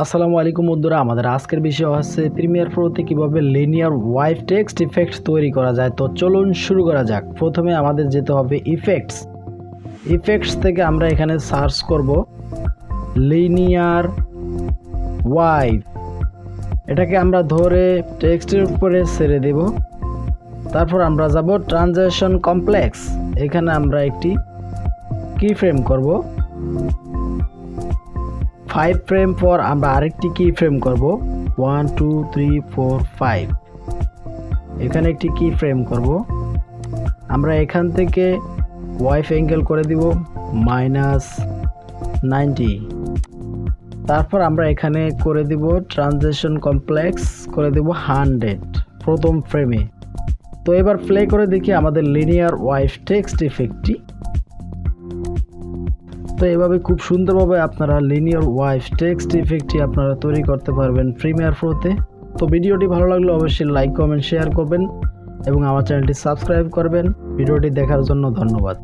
আসসালামু আলাইকুম বন্ধুরা, আমাদের আজকের বিষয় হচ্ছে প্রিমিয়ার প্রোতে কিভাবে লিনিয়ার ওয়াইভ টেক্সট ইফেক্ট তৈরি করা যায়। তো চলুন শুরু করা যাক। প্রথমে আমাদের যেতে হবে ইফেক্টস থেকে আমরা এখানে সার্চ করব লিনিয়ার ওয়াইভ। এটাকে আমরা ধরে টেক্সটের উপরে ছেড়ে দেব। তারপর আমরা যাব ট্রানজিশন কমপ্লেক্স। এখানে আমরা একটি কি ফ্রেম করব। 5 ফ্রেম পর আমরা আরেকটি কি ফ্রেম করব। 1 2 3 4 5 এখানে একটি কি ফ্রেম করব। আমরা এখান থেকে ওয়াইভ অ্যাঙ্গেল করে দিব -90। তারপর আমরা এখানে করে দিব ট্রানজিশন কমপ্লেক্স করে দিব 100 প্রথম ফ্রেমে। তো এবার প্লে করে দেখি আমাদের লিনিয়ার ওয়াইভ টেক্সট ইফেক্টটি। তো এভাবে খুব সুন্দরভাবে আপনারা লিনিয়ার ওয়াইভ টেক্সট ইফেক্টটি আপনারা তৈরি করতে পারবেন প্রিমিয়ার প্রোতে। তো ভিডিওটি ভালো লাগলে অবশ্যই লাইক কমেন্ট শেয়ার করবেন এবং আমার চ্যানেলটি সাবস্ক্রাইব করবেন। ভিডিওটি দেখার জন্য ধন্যবাদ।